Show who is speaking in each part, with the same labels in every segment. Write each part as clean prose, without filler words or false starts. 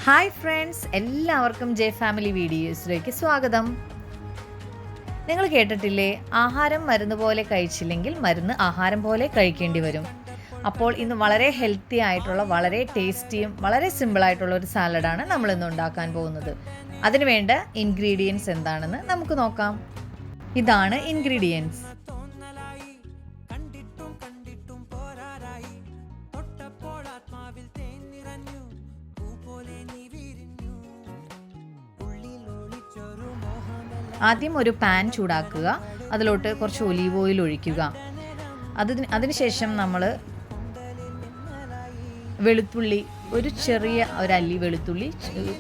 Speaker 1: Hi friends, എല്ലാവർക്കും J family വീഡിയോസിലേക്ക് സ്വാഗതം. നിങ്ങൾ കേട്ടിട്ടില്ലേ, ആഹാരം മരുന്ന് പോലെ കഴിച്ചില്ലെങ്കിൽ മരുന്ന് ആഹാരം പോലെ കഴിക്കേണ്ടി വരും. അപ്പോൾ ഇന്ന് വളരെ ഹെൽത്തി ആയിട്ടുള്ള, വളരെ ടേസ്റ്റിയും വളരെ സിമ്പിളായിട്ടുള്ള ഒരു സാലഡാണ് നമ്മളിന്ന് ഉണ്ടാക്കാൻ പോകുന്നത്. അതിന് വേണ്ട ഇൻഗ്രീഡിയൻസ് എന്താണെന്ന് നമുക്ക് നോക്കാം. ഇതാണ് ഇൻഗ്രീഡിയൻസ്. ആദ്യം ഒരു പാൻ ചൂടാക്കുക, അതിലോട്ട് കുറച്ച് ഒലീവ് ഓയിൽ ഒഴിക്കുക. അതിനുശേഷം നമ്മൾ വെളുത്തുള്ളി, ഒരു ചെറിയ ഒരല്ലി വെളുത്തുള്ളി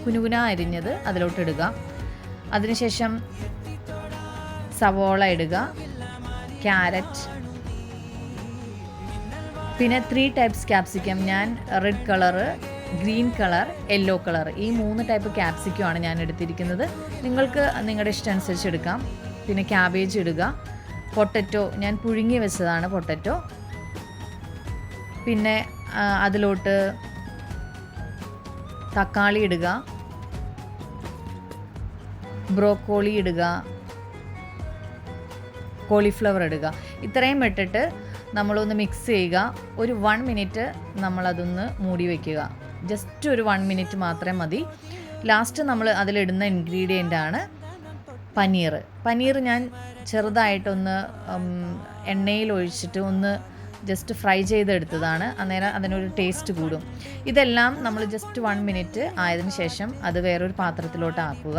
Speaker 1: കുനുകുന അരിഞ്ഞത് അതിലോട്ട് ഇടുക. അതിനുശേഷം സവോള ഇടുക, ക്യാരറ്റ്, പിന്നെ 3 ടൈപ്സ് ക്യാപ്സിക്കം. ഞാൻ red colour, green colour, yellow colour, ഈ 3 ടൈപ്പ് ക്യാപ്സിക്കമാണ് ഞാൻ എടുത്തിരിക്കുന്നത്. നിങ്ങൾക്ക് നിങ്ങളുടെ ഇഷ്ടം അനുസരിച്ച് എടുക്കാം. പിന്നെ ക്യാബേജ് ഇടുക, പൊട്ടറ്റോ, ഞാൻ പുഴുങ്ങി വെച്ചതാണ് പൊട്ടറ്റോ. പിന്നെ അതിലോട്ട് തക്കാളി ഇടുക, ബ്രോക്കോളി ഇടുക, കോളിഫ്ലവർ ഇടുക. ഇത്രയും ഇട്ടിട്ട് നമ്മളൊന്ന് മിക്സ് ചെയ്യുക. ഒരു 1 മിനിറ്റ് നമ്മളതൊന്ന് മൂടി വയ്ക്കുക. ജസ്റ്റ് ഒരു 1 മിനിറ്റ് മാത്രമേ മതി. ലാസ്റ്റ് നമ്മൾ അതിലിടുന്ന ഇൻഗ്രീഡിയൻ്റാണ് പനീർ. പനീർ ഞാൻ ചെറുതായിട്ടൊന്ന് എണ്ണയിൽ ഒഴിച്ചിട്ട് ഒന്ന് ജസ്റ്റ് ഫ്രൈ ചെയ്തെടുത്തതാണ്. അന്നേരം അതിനൊരു ടേസ്റ്റ് കൂടും. ഇതെല്ലാം നമ്മൾ ജസ്റ്റ് 1 മിനിറ്റ് ആയതിനു ശേഷം അത് വേറൊരു പാത്രത്തിലോട്ട് ആക്കുക.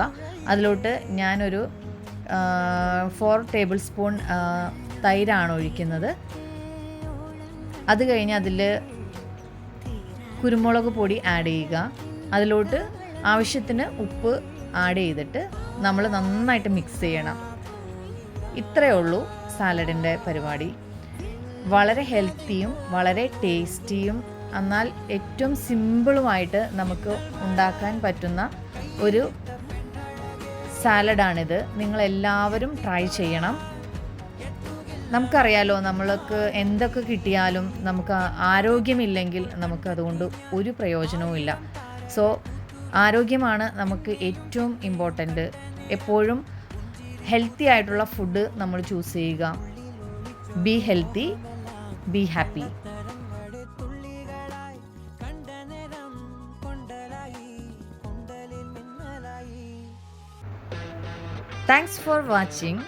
Speaker 1: അതിലോട്ട് ഞാനൊരു 4 ടേബിൾ സ്പൂൺ തൈരാണ് ഒഴിക്കുന്നത്. അത് കഴിഞ്ഞ് അതിൽ കുരുമുളക് പൊടി ആഡ് ചെയ്യുക. അതിലോട്ട് ആവശ്യത്തിന് ഉപ്പ് ആഡ് ചെയ്തിട്ട് നമ്മൾ നന്നായിട്ട് മിക്സ് ചെയ്യണം. ഇത്രയേ ഉള്ളൂ സാലഡിൻ്റെ പരിപാടി. വളരെ ഹെൽത്തിയും വളരെ ടേസ്റ്റിയും എന്നാൽ ഏറ്റവും സിമ്പിളുമായിട്ട് നമുക്ക് ഉണ്ടാക്കാൻ പറ്റുന്ന ഒരു സാലഡാണിത്. നിങ്ങളെല്ലാവരും ട്രൈ ചെയ്യണം. നമുക്കറിയാലോ, നമ്മൾക്ക് എന്തൊക്കെ കിട്ടിയാലും നമുക്ക് ആരോഗ്യമില്ലെങ്കിൽ നമുക്ക് അതുകൊണ്ട് ഒരു പ്രയോജനവും ഇല്ല. സോ ആരോഗ്യമാണ് നമുക്ക് ഏറ്റവും ഇമ്പോർട്ടൻറ്റ്. എപ്പോഴും ഹെൽത്തി ആയിട്ടുള്ള ഫുഡ് നമ്മൾ ചൂസ് ചെയ്യുക. Be healthy, be happy. Thanks for watching.